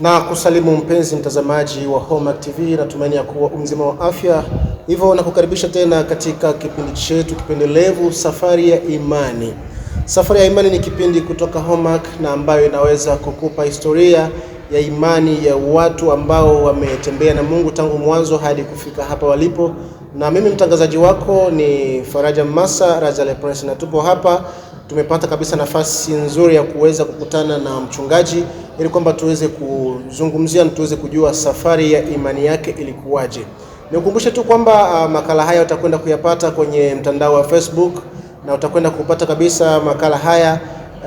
Na kusalimu mpenzi mtazamaji wa Hallmark TV, natumaini ya kuwa mzima wa afya. Hivyo nakukaribisha tena katika kipindi chetu kipendelevu Safari ya Imani. Safari ya Imani ni kipindi kutoka Hallmark na ambayo inaweza kukupa historia ya imani ya watu ambao wametembea na Mungu tangu mwanzo hadi kufika hapa walipo. Na mimi mtangazaji wako ni Faraja Massa, Razale Prince, na tupo hapa tumepata kabisa nafasi nzuri ya kuweza kukutana na mchungaji ili kwamba tuweze kuzungumzia na tuweze kujua safari ya imani yake ilikuwaje. Nikukumbushe tu kwamba makala haya utakwenda kuyapata kwenye mtandao wa Facebook na utakwenda kupata kabisa makala haya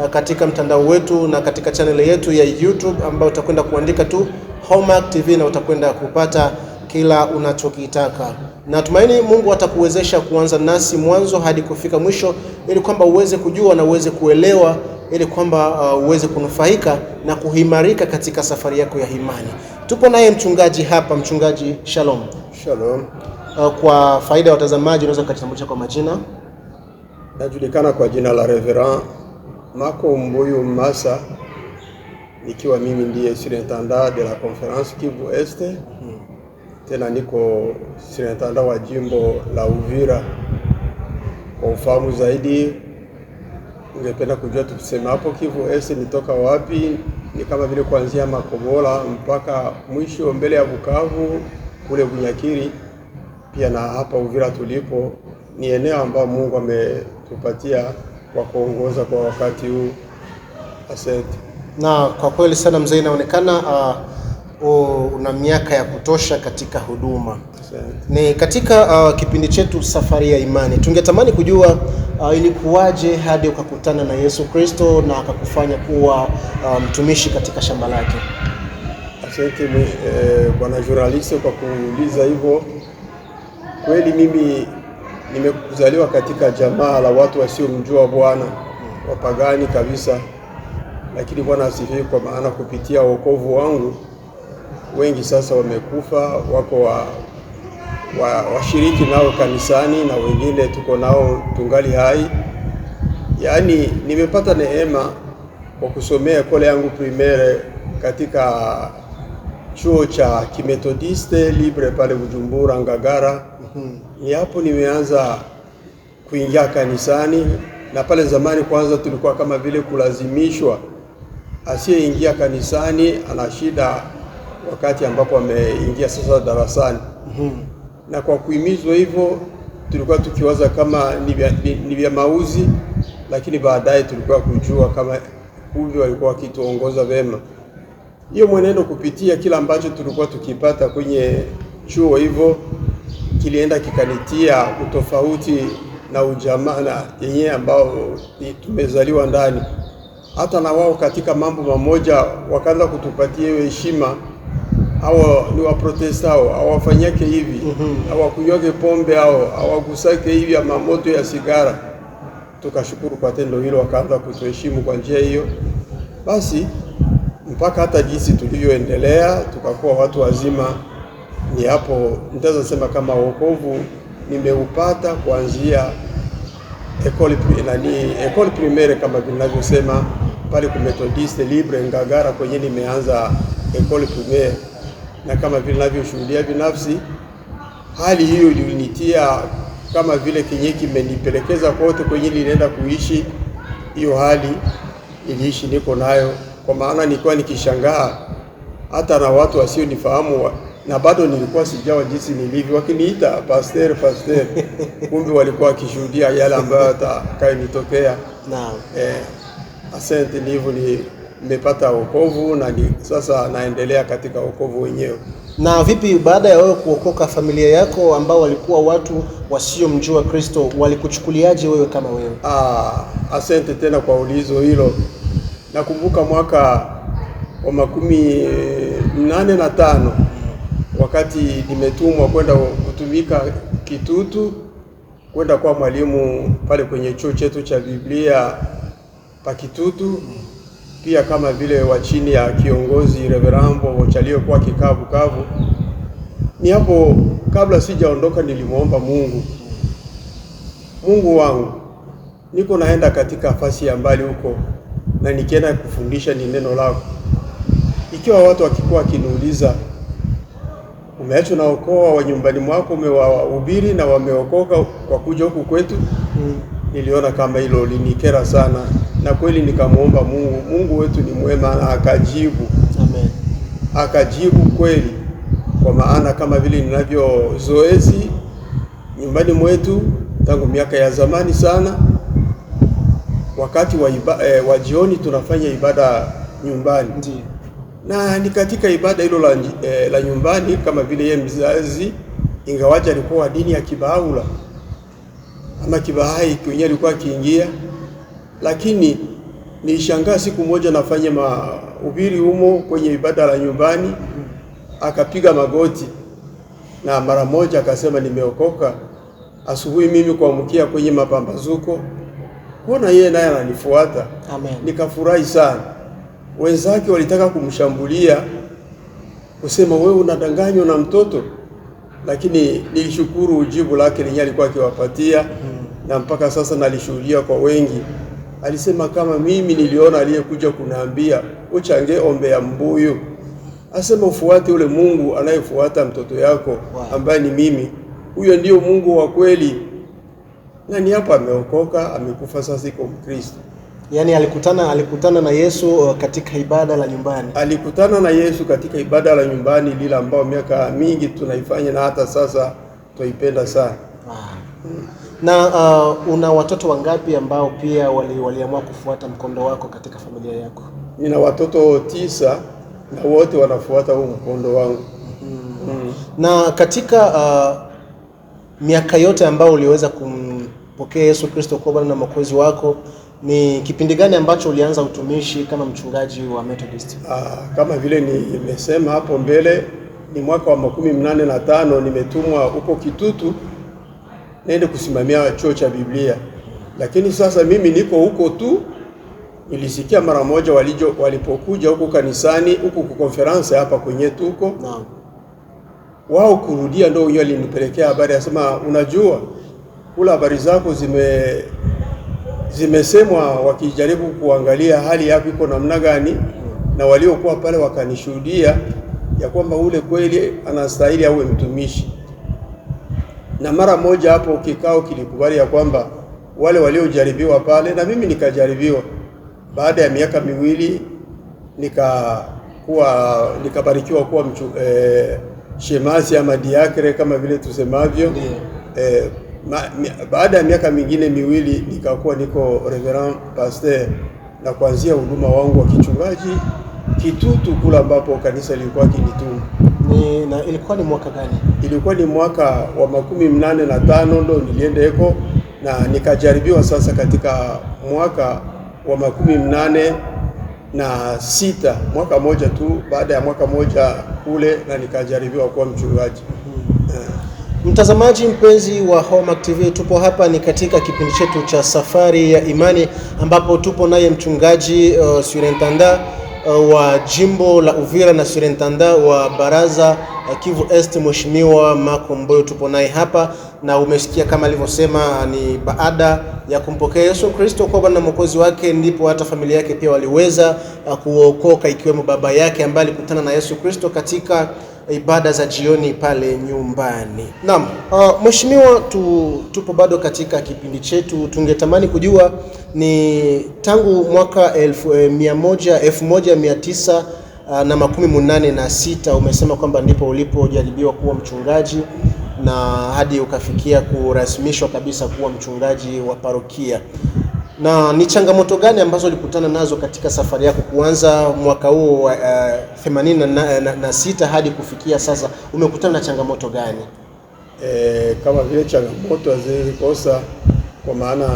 katika mtandao wetu na katika channel yetu ya YouTube ambayo utakwenda kuandika tu Hallmark TV na utakwenda kupata kila unachokitaka. Natumaini Mungu atakuwezesha kuanza nasi mwanzo hadi kufika mwisho ili kwamba uweze kujua na uweze kuelewa ili kwamba uweze kunufaika na kuhimarika katika safari yako ya imani. Tupo naye mchungaji hapa. Mchungaji, shalom. Shalom. Kwa faida ya watazamaji, unaweza kujitambulisha kwa majina? Najulikana kwa jina la Reverend Mako Mbuyu Massa, nikiwa mimi ndiye surintendant de la Conférence Kivu Est. Tena niko surintendant wa jimbo la Uvira. Kwa ufahamu zaidi, ungependa kujua tukisema hapo Kivu Est nitoka wapi? Ni kama vile kuanzia Makobola mpaka mwisho mbele ya Bukavu kule Bunyakiri, pia na hapa Uvira tulipo. Ni eneo ambao Mungu ametupatia kwa kuongoza kwa wakati huu. Asante. Na kwa kweli sana mzee, inaonekana una miaka ya kutosha katika huduma. Asante. Ni katika kipindi chetu Safari ya Imani, tungetamani kujua ilikuwaje hadi ukakutana na Yesu Kristo na akakufanya kuwa mtumishi katika shamba lake. Asante bwana journalist kwa kuuliza hivyo. Kweli mimi nimekuzaliwa katika jamaa la watu wasiomjua Bwana, wapagani kabisa, lakini Bwana asifiwe, kwa maana kupitia wokovu wangu wengi sasa wamekufa, wako washiriki nao kanisani na wengine tuko nao tungali hai. Yaani nimepata neema kwa kusomea ekole yangu primaire katika chuo cha Kimethodiste Libre pale Bujumbura Ngagara. Ni hapo nimeanza kuingia kanisani, na pale zamani kwanza tulikuwa kama vile kulazimishwa, asiyeingia kanisani ana shida wakati ambapo ameingia sasa darasani. Na kwa kuhimizwa hivyo tulikuwa tukiwaza kama ni vya mauzi, lakini baadaye tulikuwa kujua kama kumbe walikuwa wakituongoza vema. Hiyo mwenendo kupitia kila ambacho tulikuwa tukipata kwenye chuo hivyo kilienda kikanitia utofauti na ujamaa na yenyewe ambao tumezaliwa ndani. Hata na wao katika mambo mamoja wakaanza kutupatia hiyo heshima. Hao ni wa protestao, hawafanyake hivi, hawakunywake pombe, hawagusake hivi ya mamoto ya sigara. Tukashukuru kwa tendo hilo, wakaanza kutuheshimu kwa njia hiyo. Basi mpaka hata jinsi tulivyoendelea tukakuwa watu wazima. Ni hapo nitaweza sema kama wokovu nimeupata kuanzia école primaire kama ninavyosema pale ku Methodiste Libre Ngagara, kwenye nimeanza école primaire. Na kama vile ninavyoshuhudia binafsi, hali hiyo ilinitia kama vile kenye kimenipelekeza kote kwenye nilienda kuishi. Hiyo hali iliishi niko nayo, kwa maana nilikuwa nikishangaa hata na watu wasionifahamu, na bado nilikuwa sijawa jinsi nilivyo, wakiniita pastor kumbe walikuwa wakishuhudia yale ambayo atakayonitokea. Naam. Asante. Ndivyo nimepata wokovu na sasa naendelea katika wokovu wenyewe. Na vipi baada ya wewe kuokoka, familia yako ambao walikuwa watu wasiomjua Kristo walikuchukuliaje wewe kama wewe? Asante tena kwa ulizo hilo. Nakumbuka mwaka wa 1985 wakati nimetumwa kwenda kutumika Kitutu, kwenda kwa mwalimu pale kwenye chuo chetu cha Biblia pa Kitutu, pia kama vile wa chini ya kiongozi Reverend Mbogo aliyokuwa kikaa Bukavu. Ni hapo kabla sijaondoka nilimuomba Mungu wangu, niko naenda katika nafasi ya mbali huko na nikienda kufundisha ni neno lako. ikiwa watu wakikuwa wakiniuliza umeacha naokoa wa nyumbani mwako umewahubiri na wameokoka kwa kuja huku kwetu, niliona kama hilo linikera sana, na kweli nikamwomba Mungu wetu ni mwema, na akajibu. Amen. Akajibu kweli, kwa maana kama vile ninavyo zoezi nyumbani mwetu tangu miaka ya zamani sana, wakati wa jioni tunafanya ibada nyumbani. Ndiyo. Na ni katika ibada hilo la nyumbani, kama vile yeye mzazi, ingawaje alikuwa dini ya Kibaula ama Kibahai kwenye alikuwa akiingia, lakini nilishangaa siku moja nafanya mahubiri humo kwenye ibada la nyumbani, akapiga magoti na mara moja akasema nimeokoka. Asubuhi mimi kuamkia kwenye mapambazuko kuona yeye naye ananifuata. Amen. Nikafurahi sana. Wenzake walitaka kumshambulia kusema wewe unadanganywa na mtoto, lakini nilishukuru ujibu lake lenye alikuwa akiwapatia. Na mpaka sasa nalishuhudia kwa wengi. Alisema kama mimi niliona aliyekuja kuniambia uchange ombe ya mbuyu, asema ufuate ule Mungu anayefuata mtoto yako ambaye ni mimi, huyo ndio Mungu wa kweli. Na ni hapa ameokoka, amekufa, sasa iko Mkristo. Yaani alikutana na Yesu katika ibada la nyumbani. Alikutana na Yesu katika ibada la nyumbani, lile ambao miaka mingi tunaifanya na hata sasa tuipenda sana. Na una watoto wangapi ambao pia waliamua kufuata mkondo wako katika familia yako? Nina watoto 9 na wote wanafuata huu mkondo wangu. Na katika miaka yote ambao uliweza kumpokea Yesu Kristo kuwa Bwana na Mwokozi wako, ni kipindi gani ambacho ulianza utumishi kama mchungaji wa Methodist? Kama vile nimesema hapo mbele, ni mwaka wa 85 nimetumwa huko Kitutu niende kusimamia chuo cha Biblia. Lakini sasa mimi niko huko tu, nilisikia mara moja walipokuja huko kanisani, huko kwa conference hapa kwenye tuko. Naam. Wao kurudia ndio yeye alinipelekea habari, asema unajua kula habari zako zimesemwa wakijaribu kuangalia hali yako iko namna gani, na waliokuwa pale wakanishuhudia ya kwamba ule kweli anastahili awe mtumishi. Na mara moja hapo kikao kilikubali ya kwamba wale waliojaribiwa pale, na mimi nikajaribiwa. Baada ya miaka 2 nikabarikiwa kuwa shemasi ama diakre kama vile tusemavyo. Baada ya miaka mingine 2 nikakuwa niko reverend pastor, na kuanzia huduma wangu wa kichungaji Kitutu kula ambapo kanisa lilikuwa kinituma. Na ilikuwa ni mwaka gani? Ilikuwa ni mwaka wa 85 ndo nilienda eko, na nikajaribiwa sasa katika mwaka wa 86, mwaka moja tu baada ya mwaka moja kule, na nikajaribiwa kuwa mchungaji. Mtazamaji mpenzi wa Hallmark TV, tupo hapa ni katika kipindi chetu cha Safari ya Imani, ambapo tupo naye mchungaji surintendant wa jimbo la Uvira na surintendant wa baraza Kivu Est, Mheshimiwa Marco Mboyo. Tupo naye hapa, na umesikia kama alivyosema, ni baada ya kumpokea Yesu Kristo kwa Bwana na Mwokozi wake ndipo hata familia yake pia waliweza kuokoka, ikiwemo baba yake ambaye alikutana na Yesu Kristo katika ibada za jioni pale nyumbani. Naam, Mheshimiwa, tupo bado katika kipindi chetu. Tungetamani kujua ni tangu mwaka 1986 umesema kwamba ndipo ulipojaribiwa kuwa mchungaji na hadi ukafikia kurasmishwa kabisa kuwa mchungaji wa parokia. Na ni changamoto gani ambazo ulikutana nazo katika safari yako kuanza mwaka huo wa 86 hadi kufikia sasa? Umekutana na changamoto gani? Kama vile changamoto haziwezi kosa, kwa maana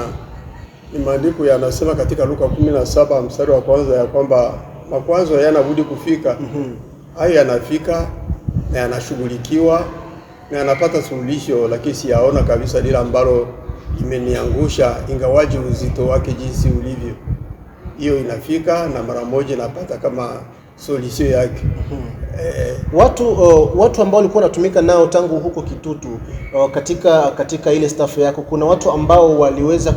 ni maandiko yanasema katika Luka 17 mstari wa kwanza ya kwamba makwazo yanabudi kufika. Hayo yanafika na yanashughulikiwa na yanapata suluhisho, lakini siyaona kabisa lile ambalo imeniangusha, ingawaji uzito wake jinsi ulivyo. Hiyo inafika na mara moja inapata kama solution yake. Watu ambao walikuwa wanatumika nao tangu huko Kitutu, katika ile staff yako, kuna watu ambao waliweza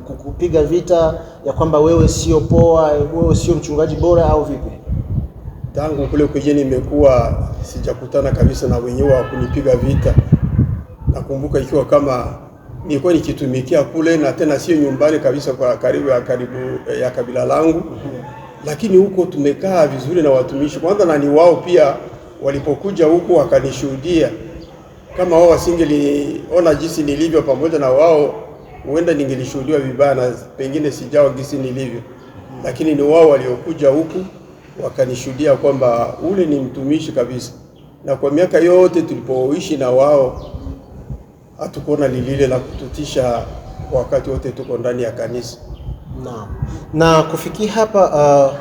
kukupiga vita ya kwamba wewe sio poa, wewe sio mchungaji bora, au vipi? tangu kule kwenye nimekuwa sijakutana kabisa na wenyewe wa kunipiga vita. Nakumbuka ikiwa kama nilikuwa nikitumikia kule na tena sio nyumbani kabisa, kwa karibu ya kabila langu. Lakini huko tumekaa vizuri na watumishi kwanza, na ni wao pia walipokuja huko wakanishuhudia. Kama wao wasingeliona jinsi nilivyo pamoja na wao, huenda ningelishuhudiwa vibaya na pengine sijawa jinsi nilivyo. Lakini ni wao waliokuja huku wakanishuhudia kwamba ule ni mtumishi kabisa. Na kwa miaka yote tulipoishi na wao, hatukuona lilile la kututisha wakati wote tuko ndani ya kanisa. Na kufikia hapa,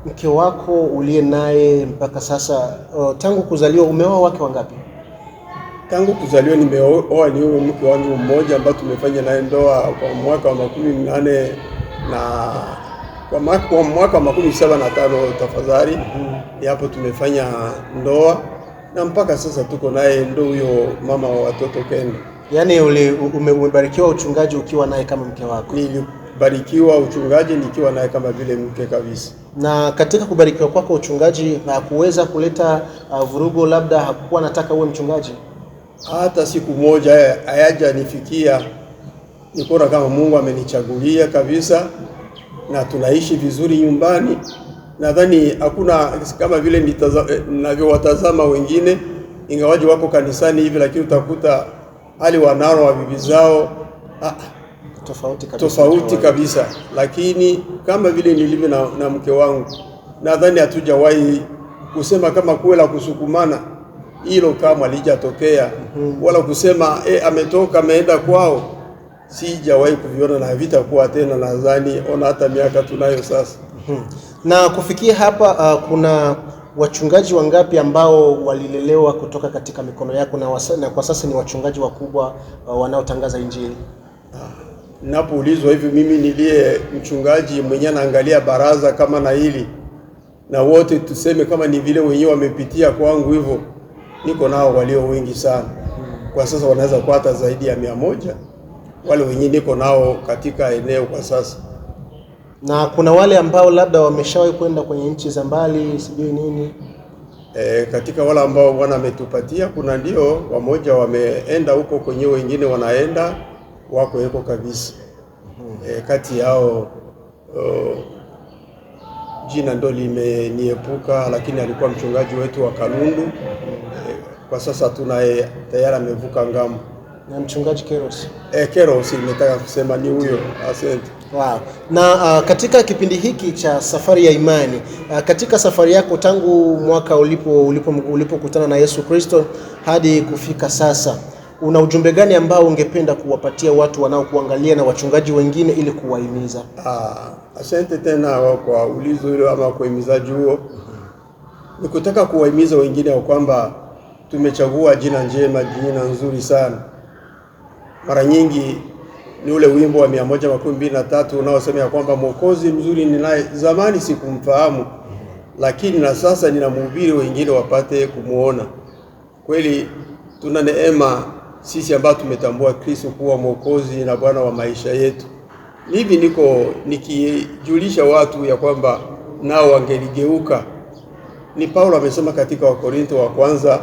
mke wako uliye naye mpaka sasa, tangu kuzaliwa umeoa wake wangapi? Tangu kuzaliwa nimeoa ni huyo mke wangu mmoja ambaye tumefanya naye ndoa kwa mwaka wa 18 na kwa mwaka wa 75 tafadhali. Hapo tumefanya ndoa na mpaka sasa tuko naye, ndo huyo mama wa watoto Kenda. Yaani umebarikiwa uchungaji ukiwa naye kama mke wako? Nilibarikiwa uchungaji nikiwa naye kama vile mke kabisa. Na katika kubarikiwa kwako uchungaji hakuweza kuleta vurugo, labda hakukuwa nataka uwe mchungaji? Hata siku moja hayaja nifikia. Nikuona kama Mungu amenichagulia kabisa na tunaishi vizuri nyumbani. Nadhani hakuna kama vile ninavyowatazama wengine, ingawaje wako kanisani hivi, lakini utakuta hali wanao wa bibi zao tofauti kabisa. Lakini kama vile nilivyo na mke wangu, nadhani hatujawahi kusema kama kuwe la kusukumana, hilo kama halijatokea. Wala kusema ametoka ameenda kwao, sijawahi kuviona na havitakuwa tena. Nadhani ona hata miaka tunayo sasa. Na kufikia hapa, kuna wachungaji wangapi ambao walilelewa kutoka katika mikono yako na kwa sasa ni wachungaji wakubwa wanaotangaza Injili? Ninapoulizwa hivi, mimi niliye mchungaji mwenye anaangalia baraza kama na hili, na wote tuseme kama ni vile wenyewe wamepitia kwangu hivyo, niko nao walio wengi sana. Kwa sasa wanaweza kupata zaidi ya 100 wale wenyewe niko nao katika eneo kwa sasa. Na kuna wale ambao labda wameshawahi kwenda kwenye nchi za mbali sijui nini? Katika wale ambao Bwana ametupatia, kuna ndio wamoja wameenda huko kwenye, wengine wanaenda wako yuko kabisa. Kati yao jina ndo limeniepuka, lakini alikuwa mchungaji wetu wa Kalundu. Kwa sasa tunaye tayari amevuka ngambo. Na mchungaji Keros? Keros nimetaka kusema ni huyo. Asante. Wow. Na katika kipindi hiki cha safari ya imani, katika safari yako tangu mwaka ulipokutana na Yesu Kristo hadi kufika sasa, una ujumbe gani ambao ungependa kuwapatia watu wanaokuangalia na wachungaji wengine ili kuwahimiza? Asante tena kwa ulizo hilo ama kwa himizaji huo. Nikutaka kuwahimiza wengine wa kwamba tumechagua jina njema, jina nzuri sana. Mara nyingi ni ule wimbo wa 123 unaosema ya kwamba Mwokozi mzuri ninaye, zamani sikumfahamu, lakini na sasa ninamhubiri wengine wapate kumuona. Kweli tuna neema sisi ambao tumetambua Kristo kuwa Mwokozi na Bwana wa maisha yetu. Hivi niko nikijulisha watu ya kwamba nao wangeligeuka. Ni Paulo amesema katika Wakorintho wa kwanza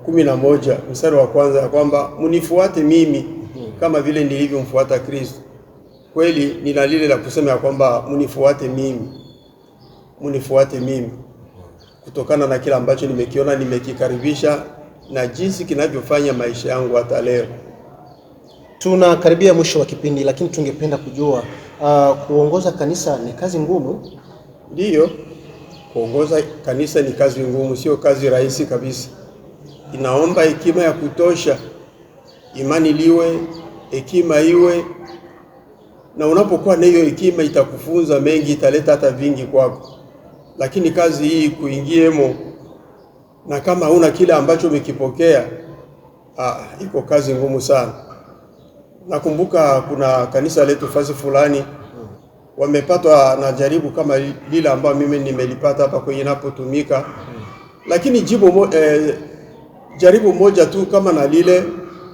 11 mstari wa kwanza ya kwamba mnifuate mimi kama vile nilivyomfuata Kristo. Kweli nina lile la kusema ya kwamba mnifuate mimi kutokana na kila ambacho nimekiona, nimekikaribisha na jinsi kinavyofanya maisha yangu hata leo. Tunakaribia mwisho wa kipindi, lakini tungependa kujua kuongoza kanisa ni kazi ngumu? Ndiyo, kuongoza kanisa ni kazi ngumu, sio kazi rahisi kabisa. Inaomba hekima ya kutosha, imani liwe, hekima iwe, na unapokuwa na hiyo hekima itakufunza mengi, italeta hata vingi kwako. Lakini kazi hii kuingiemo na kama huna kile ambacho umekipokea, iko kazi ngumu sana. Nakumbuka kuna kanisa letu fasi fulani wamepatwa na jaribu kama lile ambalo mimi nimelipata hapa kwenye napotumika, lakini jaribu moja tu kama na lile,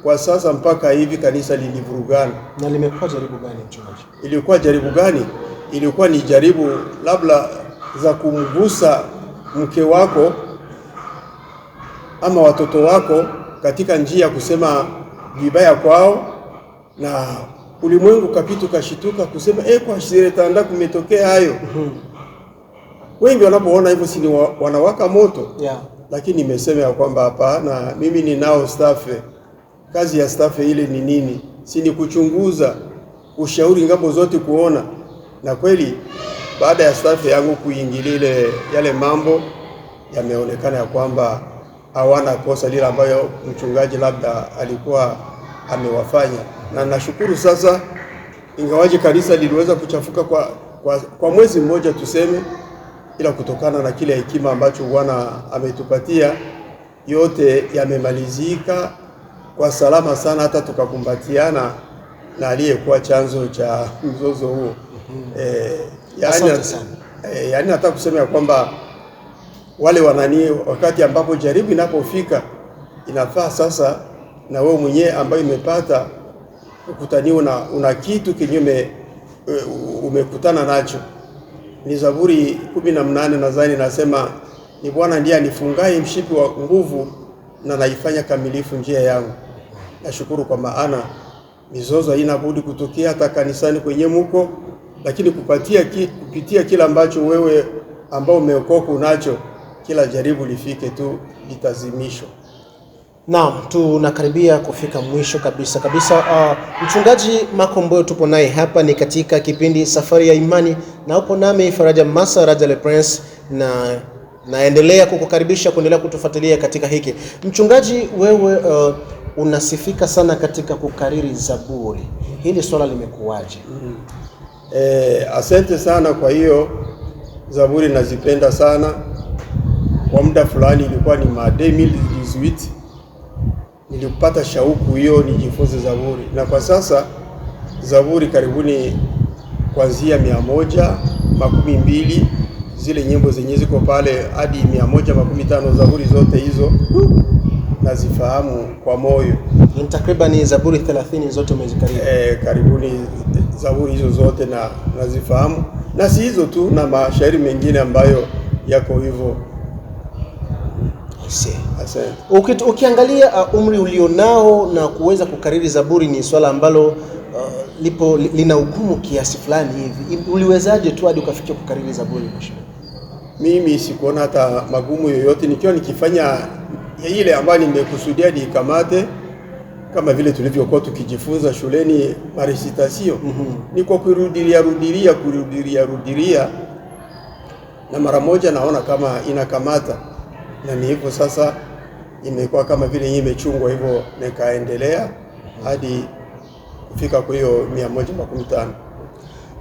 kwa sasa mpaka hivi kanisa lilivurugana. Na limekuwa jaribu gani mchungaji? Ilikuwa jaribu gani? Ilikuwa ni jaribu labda za kumgusa mke wako ama watoto wako katika njia ya kusema vibaya kwao, na ulimwengu kapitu kashituka kusema kwa Shiretanda kumetokea hayo. Wengi wanapoona hivyo si wanawaka moto. Lakini nimesema ya kwamba hapana, mimi ninao staff. Kazi ya staff ile ni nini? Si ni kuchunguza, ushauri ngambo zote, kuona. Na kweli baada ya staff yangu kuingilia yale mambo, yameonekana ya kwamba hawana kosa lile ambayo mchungaji labda alikuwa amewafanya. Na nashukuru sasa, ingawaje kanisa liliweza kuchafuka kwa mwezi mmoja tuseme, ila kutokana na kile hekima ambacho Bwana ametupatia, yote yamemalizika kwa salama sana, hata tukakumbatiana na aliyekuwa chanzo cha mzozo huo. Yani nataka kusema ya kwamba wale wanani, wakati ambapo jaribu inapofika, inafaa sasa na wewe mwenyewe ambaye umepata ukutaniwa una kitu kinyume umekutana nacho. Ni Zaburi 18 nadhani nasema, ni Bwana ndiye anifungaye mshipi wa nguvu na naifanya kamilifu njia yangu. Nashukuru kwa maana mizozo haina budi kutokea hata kanisani kwenye muko, lakini kupitia kila ambacho wewe ambao umeokoka unacho, kila jaribu lifike tu litazimishwa. Naam, tunakaribia kufika mwisho kabisa. Mchungaji Makomboyo tupo naye hapa, ni katika kipindi Safari ya Imani, na upo nami Faraja Massa Raja Le Prince, na naendelea kukukaribisha kuendelea kutufuatilia katika hiki. Mchungaji, wewe unasifika sana katika kukariri Zaburi. Hili swala limekuwaje? Asante sana. Kwa hiyo Zaburi nazipenda sana. Kwa muda fulani ilikuwa ni 2018 nilipata shauku hiyo nijifunze Zaburi, na kwa sasa Zaburi karibuni kuanzia 112 zile nyimbo zenye ziko pale hadi 115 Zaburi zote hizo nazifahamu kwa moyo. Ni takriban Zaburi 30 zote umezikariri? Karibuni Zaburi hizo zote na nazifahamu, na si hizo tu, na mashairi mengine ambayo yako hivyo. Ukiangalia umri ulionao na kuweza kukariri Zaburi, ni swala ambalo lina ugumu kiasi fulani hivi. Uliwezaje tu hadi ukafikia kukariri Zaburi? Mimi sikuona hata magumu yoyote, nikiwa nikifanya ile ambayo nimekusudia nikamate, kama vile tulivyokuwa tukijifunza shuleni marecitation. Ni kwa kurudilia, na mara moja naona kama inakamata, na ni hivyo sasa imekuwa kama vile imechungwa hivyo, nikaendelea hadi kufika kwa hiyo 115.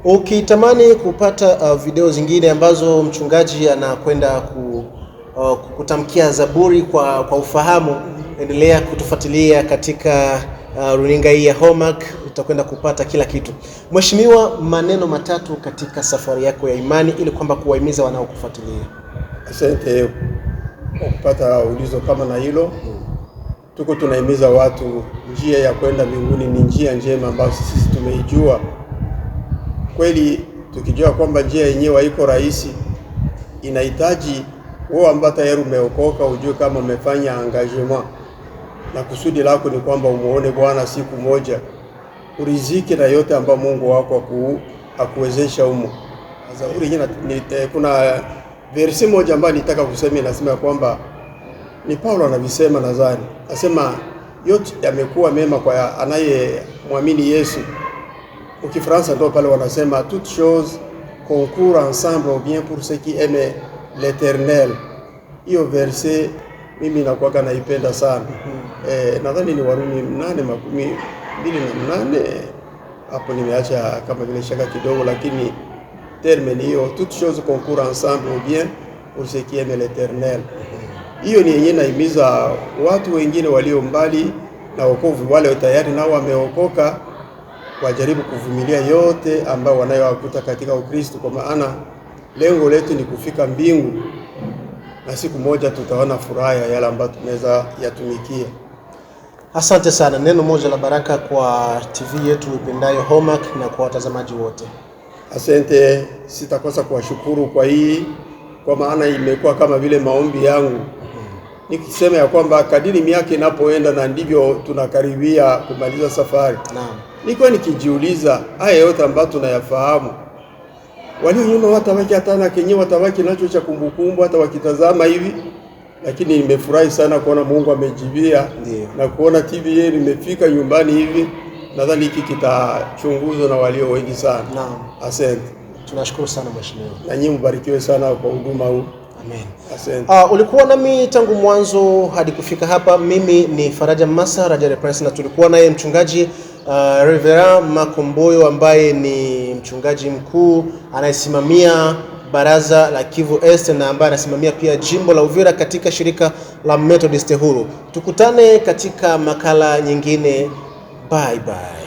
Ukitamani kupata video zingine ambazo mchungaji anakwenda kutamkia Zaburi kwa ufahamu, endelea kutufuatilia katika runinga hii ya Homac, utakwenda kupata kila kitu. Mheshimiwa, maneno matatu katika safari yako ya imani ili kwamba kuwahimiza wanaokufuatilia. Asante kwa kupata ulizo kama na hilo. Tuko tunahimiza watu, njia ya kwenda mbinguni ni njia njema ambayo sisi tumeijua. Kweli tukijua kwamba njia yenyewe haiko rahisi, inahitaji wewe ambaye tayari umeokoka ujue kama umefanya engagement, na kusudi lako ni kwamba umuone Bwana siku moja, urizike na yote ambayo Mungu wako akuwezesha humo. Zaburi yenyewe kuna verse moja ambayo nitaka kusema, inasema kwamba ni Paulo anavisema, nadhani nasema yote yamekuwa mema kwa anayemwamini Yesu. Ukifransa ndio pale wanasema toutes choses concourent ensemble au bien pour ceux qui aiment l'Éternel. Hiyo verse mimi nakuwa naipenda sana. Nadhani ni Warumi 8:28. Hapo nimeacha kama vile shaka kidogo, lakini terme ni hiyo, toutes choses concourent ensemble au bien pour ceux qui aiment l'Éternel. Hiyo ni yenyewe naimiza watu wengine walio mbali na wokovu, wale tayari nao wameokoka, wajaribu kuvumilia yote ambao wanayowakuta katika Ukristo, kwa maana lengo letu ni kufika mbingu, na siku moja tutaona furaha ya yale ambayo tunaweza yatumikia. Asante sana. Neno moja la baraka kwa TV yetu ipendayo Homac na kwa watazamaji wote. Asante, sitakosa kuwashukuru kwa hii kwa maana imekuwa kama vile maombi yangu, nikisema ya kwamba kadiri miaka inapoenda na ndivyo tunakaribia kumaliza safari. Naam. Nilikuwa nikijiuliza haya yote ambayo tunayafahamu, walio nyuma watabaki hata na kenye watabaki nacho cha kumbukumbu hata wakitazama hivi, lakini nimefurahi sana kuona Mungu amejibia na kuona TV yenu imefika nyumbani hivi. Nadhani hiki kitachunguzwa na walio wengi sana. Naam. Asante. Tunashukuru sana mheshimiwa. Na nyinyi mbarikiwe sana kwa huduma huu. Amen. Asante. Ulikuwa nami tangu mwanzo hadi kufika hapa. Mimi ni Faraja Massa, Raja Prince, na tulikuwa naye mchungaji Reverend Makomboyo ambaye ni mchungaji mkuu anayesimamia baraza la Kivu Est na ambaye anasimamia pia jimbo la Uvira katika shirika la Methodist Huru. Tukutane katika makala nyingine. Bye bye.